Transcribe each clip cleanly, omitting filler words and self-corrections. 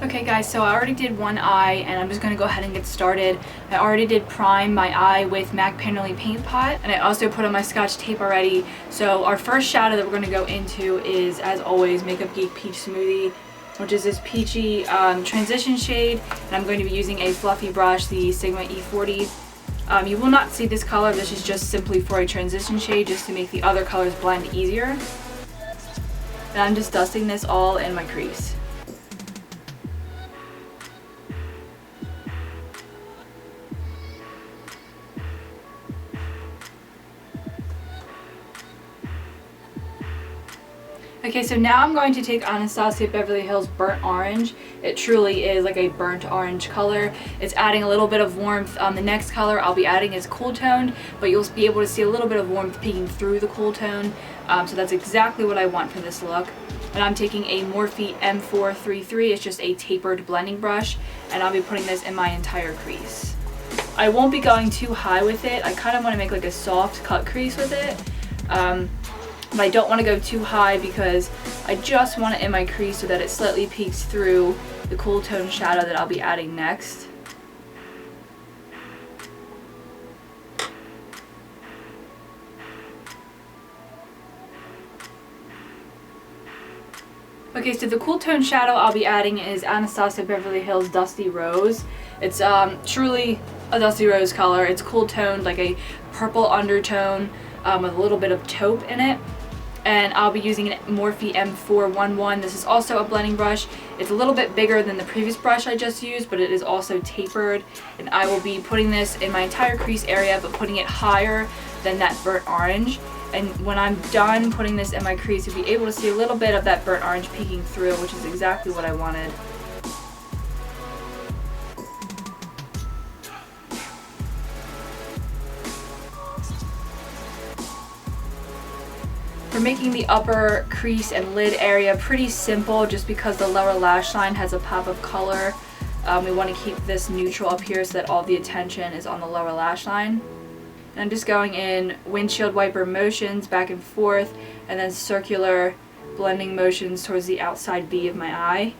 Okay guys, so I already did one eye and I'm just going to go ahead and get started. I already did prime my eye with MAC Painterly Paint Pot, and I also put on my Scotch tape already. So our first shadow that we're going to go into is, as always, Makeup Geek Peach Smoothie, which is this peachy transition shade, and I'm going to be using a fluffy brush, the Sigma E40. You will not see this color. This is just simply for a transition shade, just to make the other colors blend easier. And I'm just dusting this all in my crease. Okay, so now I'm going to take Anastasia Beverly Hills Burnt Orange. It truly is like a burnt orange color. It's adding a little bit of warmth. The next color I'll be adding is cool toned, but you'll be able to see a little bit of warmth peeking through the cool tone. So that's exactly what I want for this look. And I'm taking a Morphe M433. It's just a tapered blending brush, and I'll be putting this in my entire crease. I won't be going too high with it. I kind of want to make like a soft cut crease with it. But I don't want to go too high because I just want it in my crease so that it slightly peeks through the cool tone shadow that I'll be adding next. Okay, so the cool tone shadow I'll be adding is Anastasia Beverly Hills Dusty Rose. It's truly a Dusty Rose color. It's cool toned, like a purple undertone with a little bit of taupe in it. And I'll be using an Morphe M411. This is also a blending brush. It's a little bit bigger than the previous brush I just used, but it is also tapered. And I will be putting this in my entire crease area, but putting it higher than that burnt orange. And when I'm done putting this in my crease, you'll be able to see a little bit of that burnt orange peeking through, which is exactly what I wanted. For making the upper crease and lid area pretty simple, just because the lower lash line has a pop of color. We want to keep this neutral up here so that all the attention is on the lower lash line. And I'm just going in windshield wiper motions back and forth, and then circular blending motions towards the outside V of my eye.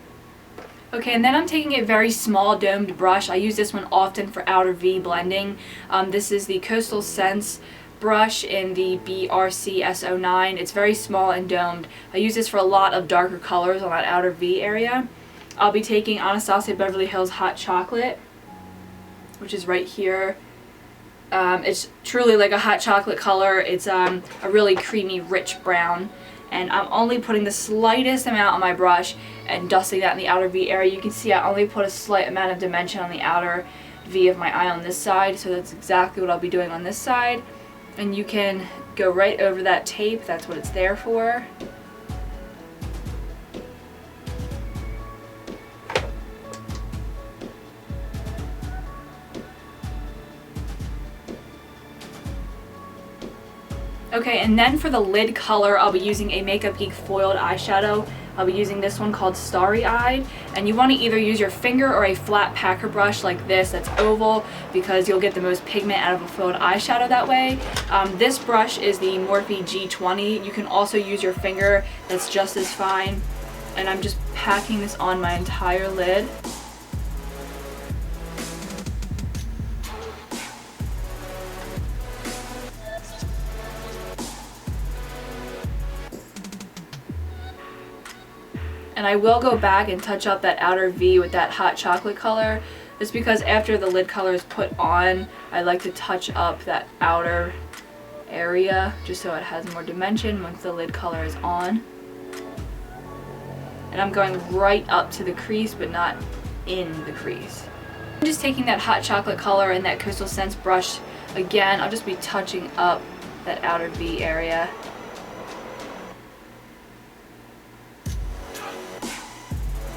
Okay, and then I'm taking a very small domed brush. I use this one often for outer V blending. This is the Coastal Scents brush in the BRC S09. It's very small and domed. I use this for a lot of darker colors on that outer V area. I'll be taking Anastasia Beverly Hills Hot Chocolate, which is right here. It's truly like a hot chocolate color. It's a really creamy, rich brown. And I'm only putting the slightest amount on my brush and dusting that in the outer V area. You can see I only put a slight amount of dimension on the outer V of my eye on this side, so that's exactly what I'll be doing on this side. And you can go right over that tape. That's what it's there for. Okay, and then for the lid color, I'll be using a Makeup Geek foiled eyeshadow. I'll be using this one called Starry Eyed, and you want to either use your finger or a flat packer brush like this that's oval, because you'll get the most pigment out of a foiled eyeshadow that way. This brush is the Morphe G20. You can also use your finger, that's just as fine. And I'm just packing this on my entire lid. And I will go back and touch up that outer V with that hot chocolate color, just because after the lid color is put on, I like to touch up that outer area just so it has more dimension once the lid color is on. And I'm going right up to the crease, but not in the crease. I'm just taking that hot chocolate color and that Coastal Scents brush again. I'll just be touching up that outer V area.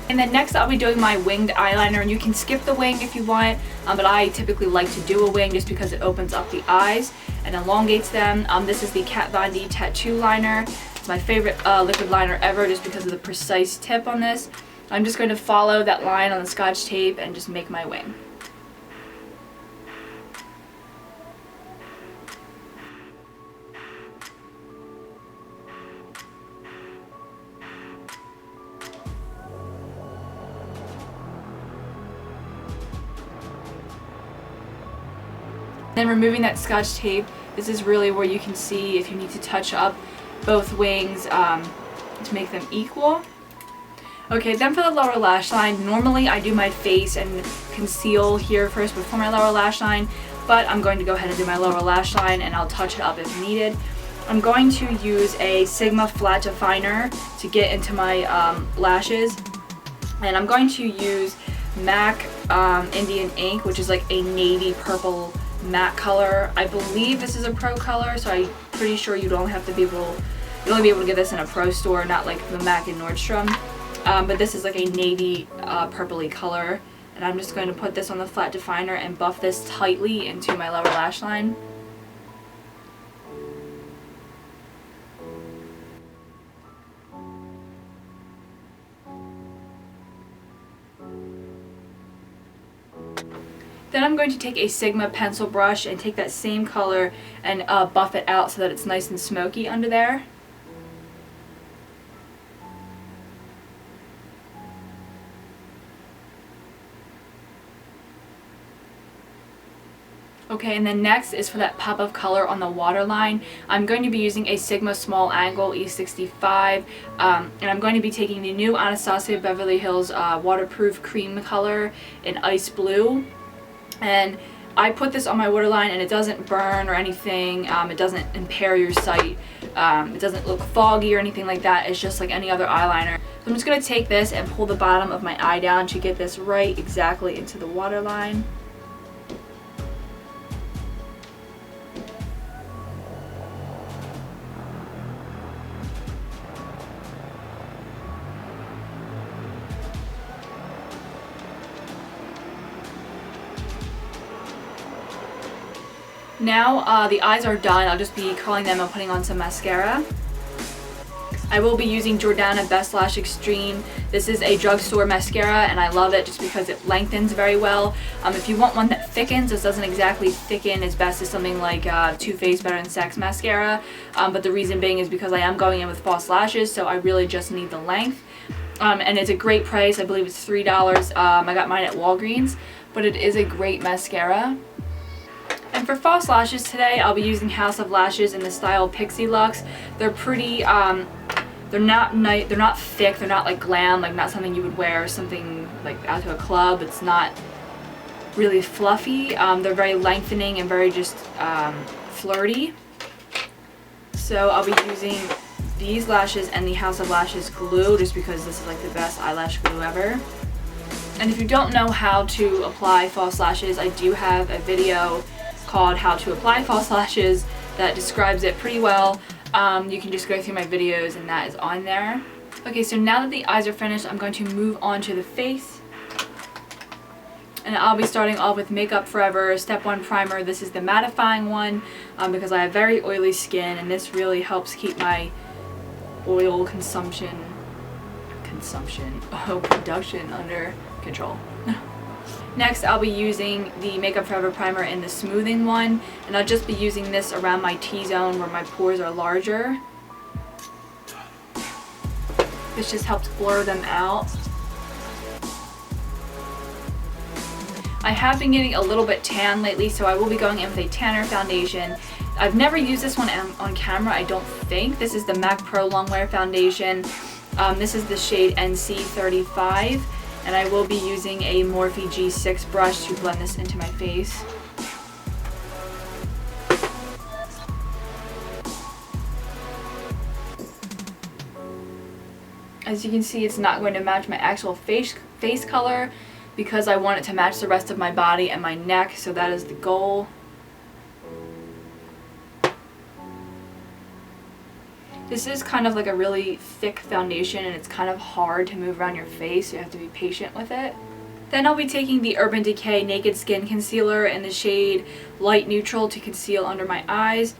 And then next I'll be doing my winged eyeliner, and you can skip the wing if you want, but I typically like to do a wing just because it opens up the eyes and elongates them. This is the Kat Von D Tattoo Liner. It's my favorite liquid liner ever just because of the precise tip on this. I'm just going to follow that line on the Scotch tape and just make my wing. Then removing that Scotch tape, this is really where you can see if you need to touch up both wings to make them equal. Okay, then for the lower lash line, normally I do my face and conceal here first before my lower lash line, but I'm going to go ahead and do my lower lash line and I'll touch it up if needed. I'm going to use a Sigma flat definer to get into my lashes, and I'm going to use MAC Indian Ink, which is like a navy purple matte color. I believe this is a pro color, so I'm pretty sure you'd only be able to get this in a pro store, not like the MAC in Nordstrom. But this is like a navy purpley color, and I'm just going to put this on the flat definer and buff this tightly into my lower lash line. Then I'm going to take a Sigma pencil brush and take that same color and buff it out so that it's nice and smoky under there. Okay, and then next is for that pop of color on the waterline. I'm going to be using a Sigma Small Angle E65, and I'm going to be taking the new Anastasia Beverly Hills waterproof cream color in Ice Blue. And I put this on my waterline and it doesn't burn or anything, it doesn't impair your sight, it doesn't look foggy or anything like that. It's just like any other eyeliner. So I'm just going to take this and pull the bottom of my eye down to get this right exactly into the waterline. Now the eyes are done. I'll just be curling them and putting on some mascara. I will be using Jordana Best Lash Extreme. This is a drugstore mascara and I love it just because it lengthens very well. If you want one that thickens, this doesn't exactly thicken as best as something like Too Faced Better Than Sex mascara. But the reason being is because I am going in with false lashes, so I really just need the length. And it's a great price. I believe it's $3. I got mine at Walgreens, but it is a great mascara. And for false lashes today, I'll be using House of Lashes in the style Pixie Luxe. They're pretty, they're not thick, they're not like glam, like not something you would wear something like out to a club. It's not really fluffy. They're very lengthening and very just flirty. So I'll be using these lashes and the House of Lashes glue just because this is like the best eyelash glue ever. And if you don't know how to apply false lashes, I do have a video called How to Apply False Lashes that describes it pretty well. You can just go through my videos and that is on there. Okay, so now that the eyes are finished, I'm going to move on to the face. And I'll be starting off with Makeup Forever Step 1 Primer. This is the mattifying one because I have very oily skin and this really helps keep my oil production under control. Next, I'll be using the Makeup Forever Primer in the smoothing one, and I'll just be using this around my T-zone where my pores are larger. This just helps blur them out. I have been getting a little bit tan lately, so I will be going in with a tanner foundation. I've never used this one on camera, I don't think. This is the MAC Pro Longwear Foundation. This is the shade NC35. And I will be using a Morphe G6 brush to blend this into my face. As you can see, it's not going to match my actual face color because I want it to match the rest of my body and my neck, so that is the goal. This is kind of like a really thick foundation and it's kind of hard to move around your face, so you have to be patient with it. Then I'll be taking the Urban Decay Naked Skin Concealer in the shade Light Neutral to conceal under my eyes.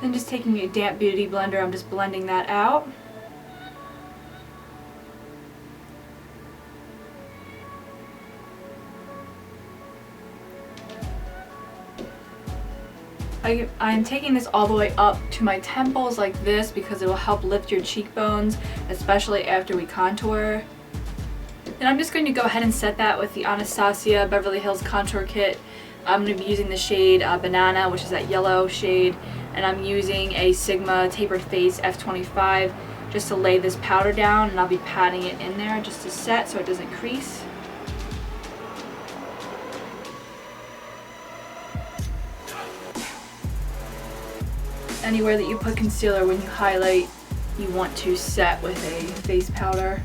Then just taking a damp beauty blender, I'm just blending that out. I'm taking this all the way up to my temples like this because it will help lift your cheekbones, especially after we contour. Then I'm just going to go ahead and set that with the Anastasia Beverly Hills Contour Kit. I'm going to be using the shade Banana, which is that yellow shade, and I'm using a Sigma Tapered Face F25 just to lay this powder down, and I'll be patting it in there just to set so it doesn't crease. Anywhere that you put concealer when you highlight, you want to set with a face powder.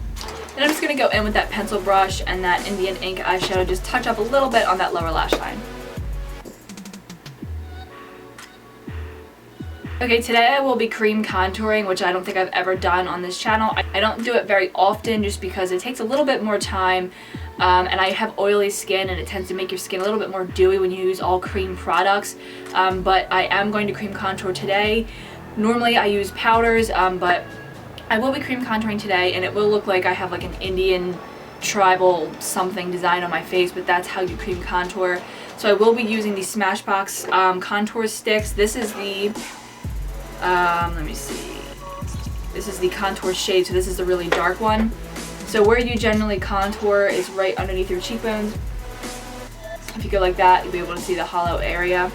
Then I'm just going to go in with that pencil brush and that Indian ink eyeshadow, just touch up a little bit on that lower lash line. Okay, today I will be cream contouring, which I don't think I've ever done on this channel. I don't do it very often just because it takes a little bit more time, and I have oily skin and it tends to make your skin a little bit more dewy when you use all cream products, but I am going to cream contour today. Normally I use powders, but I will be cream contouring today, and it will look like I have like an Indian tribal something design on my face, but that's how you cream contour. So I will be using the Smashbox contour sticks. This is the let me see. This is the contour shade, so this is the really dark one. So where you generally contour is right underneath your cheekbones. If you go like that, you'll be able to see the hollow area.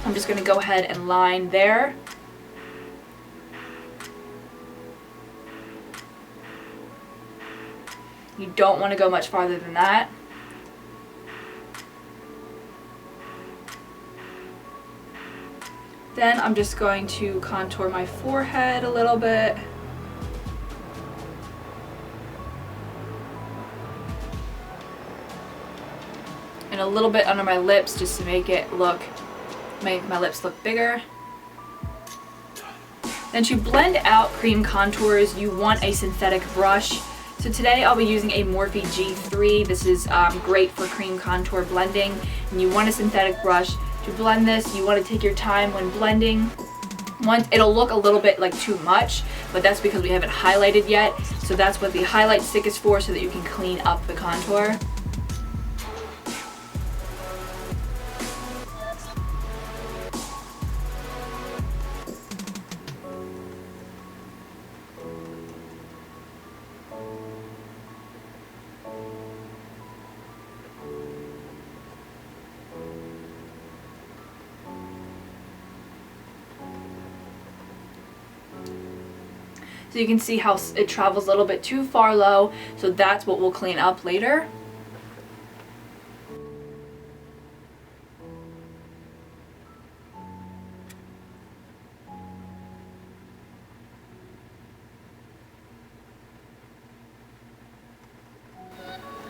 I'm just going to go ahead and line there. You don't want to go much farther than that. Then I'm just going to contour my forehead a little bit. And a little bit under my lips just to make it look, make my lips look bigger. Then to blend out cream contours, you want a synthetic brush. So today I'll be using a Morphe G3. This is great for cream contour blending. And you want a synthetic brush. To blend this, you want to take your time when blending. It'll look a little bit like too much, but that's because we haven't highlighted yet. So that's what the highlight stick is for, so that you can clean up the contour. So you can see how it travels a little bit too far low, so that's what we'll clean up later.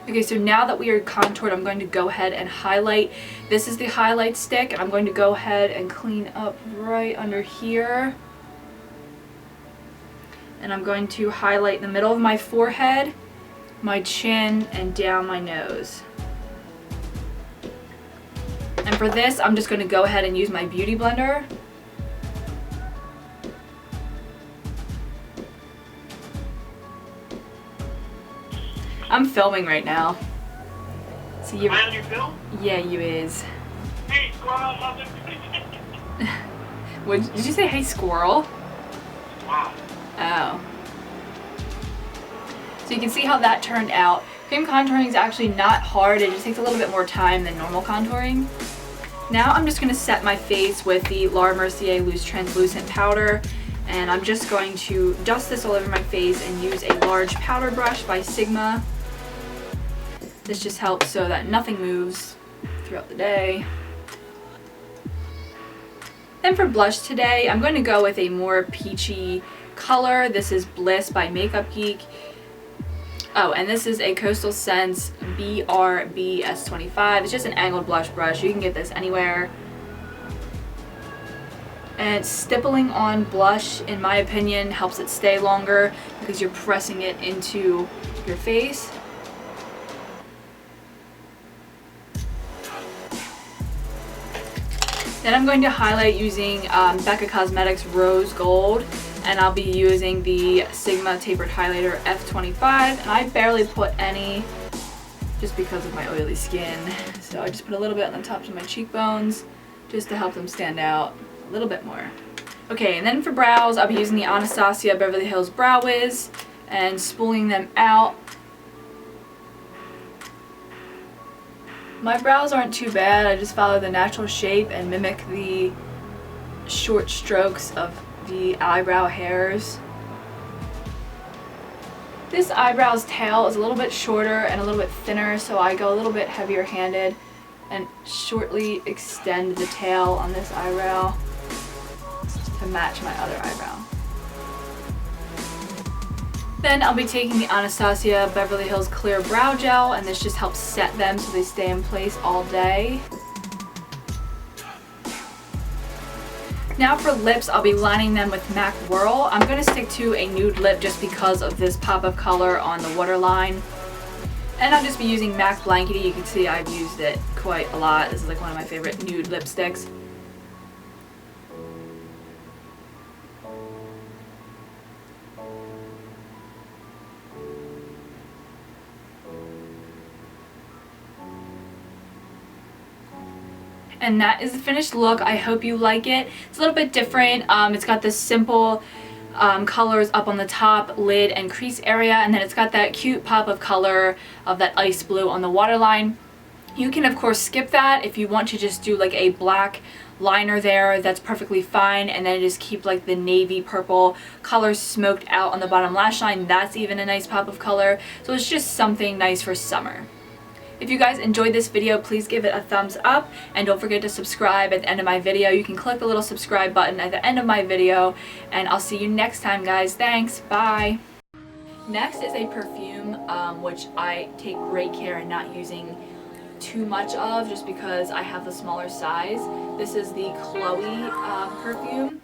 Okay, so now that we are contoured, I'm going to go ahead and highlight. This is the highlight stick, and I'm going to go ahead and clean up right under here. And I'm going to highlight the middle of my forehead, my chin, and down my nose. And for this, I'm just going to go ahead and use my beauty blender. I'm filming right now. So you. Am I on your film? Yeah, you is. Hey, squirrel! Did you say hey, squirrel? Wow. Oh. So you can see how that turned out. Cream contouring is actually not hard, it just takes a little bit more time than normal contouring. Now I'm just going to set my face with the Laura Mercier Loose Translucent Powder, and I'm just going to dust this all over my face and use a large powder brush by Sigma. This just helps so that nothing moves throughout the day. Then for blush today, I'm going to go with a more peachy color. This is Bliss by Makeup Geek. Oh, and this is a Coastal Scents BRB S25. It's just an angled blush brush. You can get this anywhere. And stippling on blush, in my opinion, helps it stay longer because you're pressing it into your face. Then I'm going to highlight using Becca Cosmetics Rose Gold, and I'll be using the Sigma Tapered Highlighter F25, and I barely put any just because of my oily skin. So I just put a little bit on the tops of my cheekbones just to help them stand out a little bit more. Okay, and then for brows, I'll be using the Anastasia Beverly Hills Brow Wiz and spooling them out. My brows aren't too bad. I just follow the natural shape and mimic the short strokes of the eyebrow hairs. This eyebrow's tail is a little bit shorter and a little bit thinner, so I go a little bit heavier handed and shortly extend the tail on this eyebrow to match my other eyebrow. Then I'll be taking the Anastasia Beverly Hills Clear Brow Gel, and this just helps set them so they stay in place all day. Now for lips, I'll be lining them with MAC Whirl. I'm going to stick to a nude lip just because of this pop of color on the waterline. And I'll just be using MAC Blankety. You can see I've used it quite a lot. This is like one of my favorite nude lipsticks. And that is the finished look. I hope you like it. It's a little bit different. It's got this simple colors up on the top, lid, and crease area, and then it's got that cute pop of color of that ice blue on the waterline. You can of course skip that if you want to just do like a black liner there. That's perfectly fine, and then just keep like the navy purple color smoked out on the bottom lash line. That's even a nice pop of color. So it's just something nice for summer. If you guys enjoyed this video, please give it a thumbs up, and don't forget to subscribe at the end of my video. You can click the little subscribe button at the end of my video, and I'll see you next time, guys. Thanks. Bye. Next is a perfume, which I take great care in not using too much of just because I have the smaller size. This is the Chloe perfume.